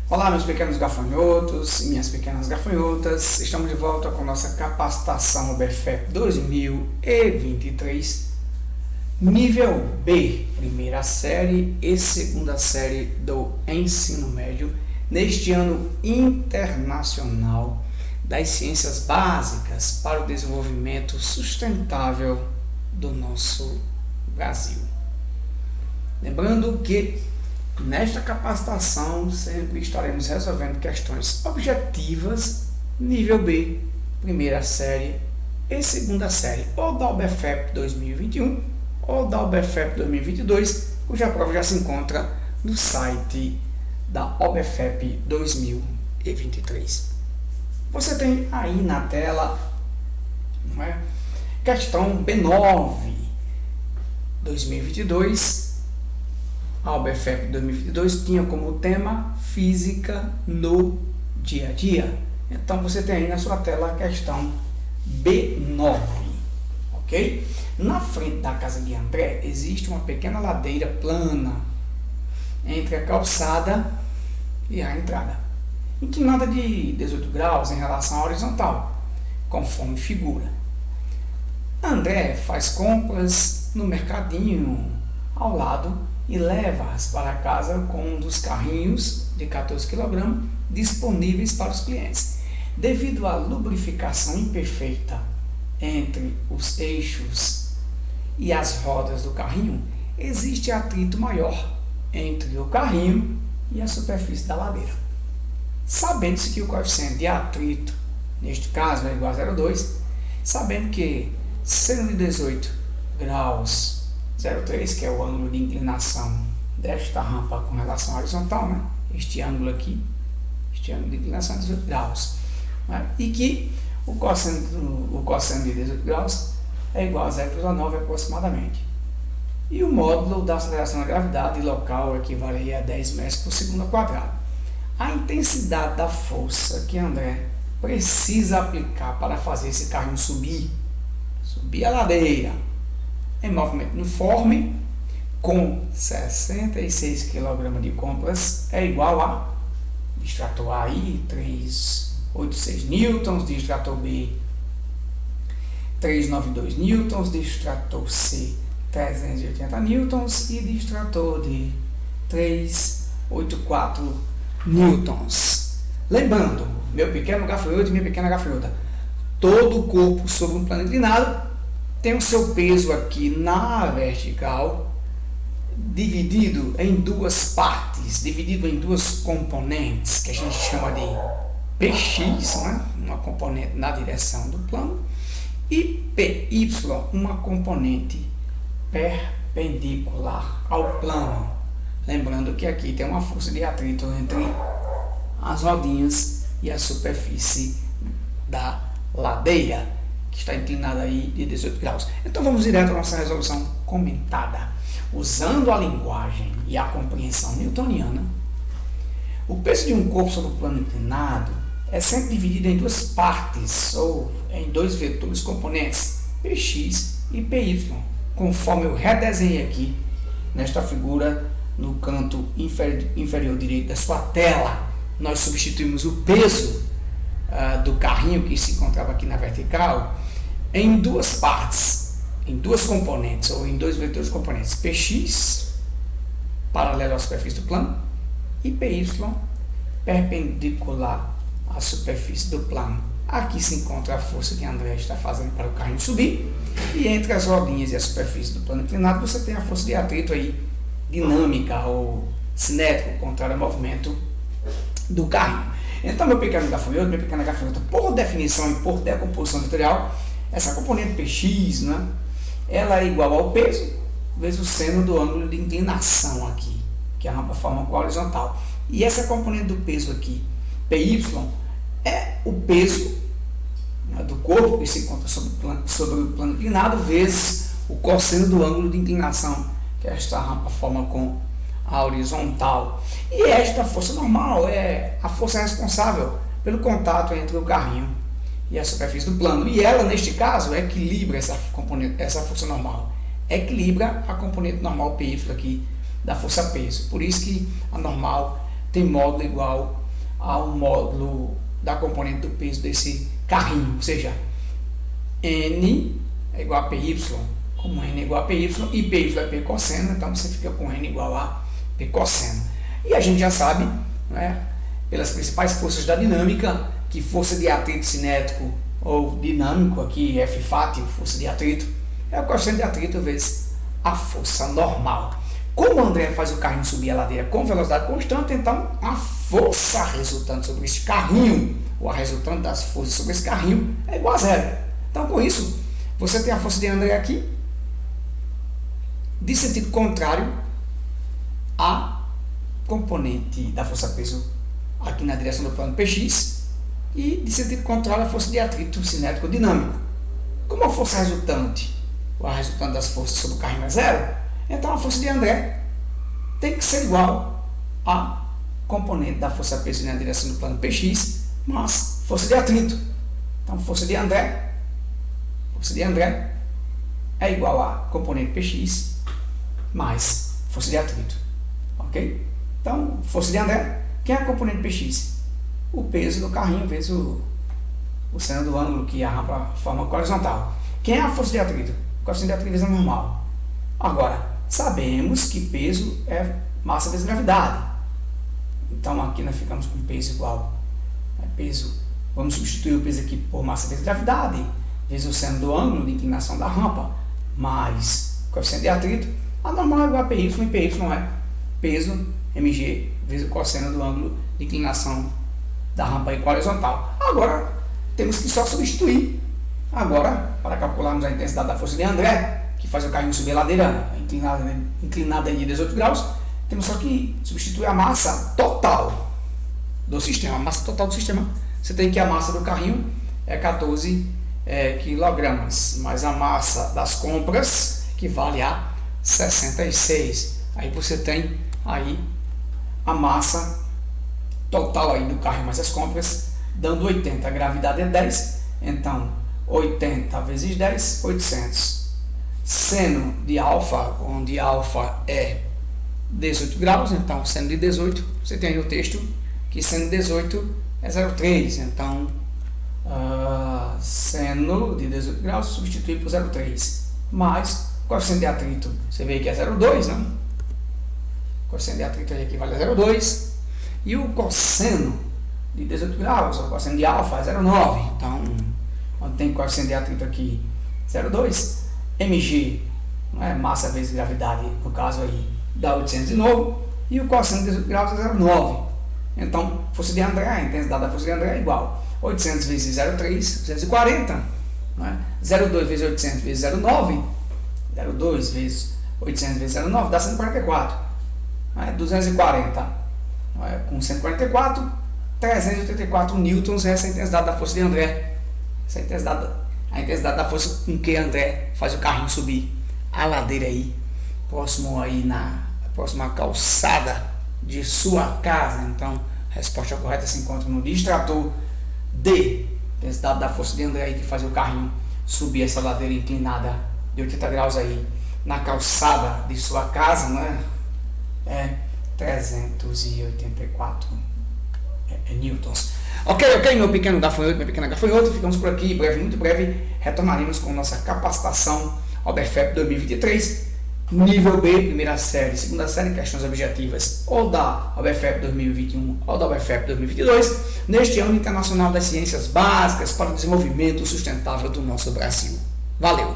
Olá, meus pequenos gafanhotos e minhas pequenas gafanhotas, estamos de volta com nossa capacitação OBFEP 2023, nível B, primeira série e segunda série do ensino médio, neste ano internacional das ciências básicas para o desenvolvimento sustentável do nosso Brasil. Lembrando que nesta capacitação sempre estaremos resolvendo questões objetivas, nível B, primeira série e segunda série, ou da OBFEP 2021 ou da OBFEP 2022, cuja prova já se encontra no site da OBFEP 2023. Você tem aí na tela, não é? Questão B9, 2022. A OBFEP 2022 tinha como tema Física no Dia a Dia. Então você tem aí na sua tela a questão B9, ok? Na frente da casa de André existe uma pequena ladeira plana entre a calçada e a entrada, inclinada de 18 graus em relação à horizontal, conforme figura. André faz compras no mercadinho ao lado e leva-as para casa com um dos carrinhos de 14 kg disponíveis para os clientes. Devido à lubrificação imperfeita entre os eixos e as rodas do carrinho, existe atrito maior entre o carrinho e a superfície da ladeira. Sabendo-se que o coeficiente de atrito, neste caso, é igual a 0,2, sabendo que sendo de 18 graus 0,3, que é o ângulo de inclinação desta rampa com relação à horizontal, né? Este ângulo aqui, este ângulo de inclinação é 18 graus, né? E que o cosseno de 18 graus é igual a 0,9 aproximadamente. E o módulo da aceleração da gravidade local equivale a 10 metros por segundo ao quadrado. A intensidade da força que André precisa aplicar para fazer esse carrinho subir a ladeira em movimento uniforme com 66 kg de compras é igual a distrator A aí 386 newtons, distrator B 392 newtons, distrator C 380 newtons e distrator D 384 newtons. Lembrando, meu pequeno gafanhoto e minha pequena gafanhota, todo o corpo sobre um plano inclinado tem o seu peso aqui na vertical, dividido em duas partes, dividido em duas componentes, que a gente chama de PX, né? Uma componente na direção do plano, e PY, uma componente perpendicular ao plano. Lembrando que aqui tem uma força de atrito entre as rodinhas e a superfície da ladeira, que está inclinada aí de 18 graus. Então vamos direto à nossa resolução comentada. Usando a linguagem e a compreensão newtoniana, o peso de um corpo sobre o plano inclinado é sempre dividido em duas partes, ou em dois vetores componentes, Px e Py, conforme eu redesenhei aqui nesta figura no canto inferior direito da sua tela. Nós substituímos o peso do carrinho que se encontrava aqui na vertical em duas partes, em duas componentes, ou em dois vetores componentes, Px, paralelo à superfície do plano, e Py, perpendicular à superfície do plano. Aqui se encontra a força que André está fazendo para o carrinho subir, e entre as rodinhas e a superfície do plano inclinado você tem a força de atrito aí, dinâmica ou cinética, contrária ao movimento do carrinho. Então, meu pequeno gafanhoto, minha pequena gafanhota, por definição e por decomposição vetorial, essa componente Px, né, ela é igual ao peso vezes o seno do ângulo de inclinação aqui, que a rampa forma com a horizontal. E essa componente do peso aqui, Py, é o peso, né, do corpo que se encontra sobre o plano inclinado vezes o cosseno do ângulo de inclinação que esta rampa forma com a horizontal. E esta força normal é a força responsável pelo contato entre o carrinho e a superfície do plano. E ela, neste caso, equilibra essa força normal. Equilibra a componente normal PY aqui da força peso. Por isso que a normal tem módulo igual ao módulo da componente do peso desse carrinho, ou seja, N é igual a PY, como N é igual a PY e PY é P cosseno, então você fica com N igual a P cosseno. E a gente já sabe, né, pelas principais forças da dinâmica, que força de atrito cinético ou dinâmico, aqui F fátio, força de atrito, é o coeficiente de atrito vezes a força normal. Como o André faz o carrinho subir a ladeira com velocidade constante, então a força resultante sobre esse carrinho, ou a resultante das forças sobre esse carrinho, é igual a zero. Então, com isso, você tem a força de André aqui, de sentido contrário à componente da força-peso aqui na direção do plano PX, e de sentido contrário à força de atrito cinético dinâmico. Como a força resultante, ou a resultante das forças sobre o carrinho é zero, então a força de André tem que ser igual à componente da força-peso na direção do plano PX, mas força de atrito. Então, força de André é igual a componente PX mais força de atrito. Ok? Então, força de André, quem é a componente PX? O peso do carrinho vezes o seno do ângulo que a rampa forma horizontal. Quem é a força de atrito? O coeficiente de atrito vezes a normal. Agora, sabemos que peso é massa vezes gravidade. Então, aqui nós ficamos com peso igual a peso. Vamos substituir o peso aqui por massa vezes gravidade, vezes o seno do ângulo de inclinação da rampa, mais coeficiente de atrito. A normal é igual a PY, e PY é peso mg vezes o cosseno do ângulo de inclinação da rampa horizontal. Agora, temos que só substituir. Agora, para calcularmos a intensidade da força de André, que faz o carrinho subir a ladeira inclinada de 18 graus, temos só que substituir a massa total do sistema. A massa total do sistema, você tem que a massa do carrinho é 14 quilogramas, mas a massa das compras equivale a 66. Aí você tem aí a massa total aí do carrinho mais as compras, dando 80. A gravidade é 10, então 80 vezes 10, 800. Seno de alfa, onde alfa é 18 graus, então seno de 18, você tem aí o texto que seno de 18 é 0,3, então seno de 18 graus substitui por 0,3, mais coeficiente de atrito, você vê que é 0,2, né? O coeficiente de atrito aí equivale a 0,2, e o cosseno de 18 graus, o cosseno de alfa é 0,9, então onde tem coeficiente de atrito aqui 0,2, mg, não é, massa vezes gravidade, no caso aí dá 800 de novo, e o cosseno de 18 graus é 0,9. Então, força de André, a intensidade da força de André é igual 800 vezes 0,3, 240, né? 0,2 vezes 800 vezes 0,9, 0,2 vezes 800 vezes 0,9 dá 144, né? 240, né? Com 144, 384 newtons, essa é a intensidade da força de André. Essa é a intensidade da força com que André faz o carrinho subir a ladeira aí, próximo aí próximo à calçada de sua casa. Então, a resposta correta se encontra no distrator D, intensidade da força de André aí que faz o carrinho subir essa ladeira inclinada de 80 graus aí na calçada de sua casa, né? É 384 newtons. Ok, meu pequeno gafanhoto, minha pequena gafanhoto, ficamos por aqui, muito breve, retornaremos com nossa capacitação OBFEP 2023, nível B, primeira série, segunda série, questões objetivas, ou da OBFEP 2021 ou da OBFEP 2022, neste ano internacional das ciências básicas para o desenvolvimento sustentável do nosso Brasil. Valeu!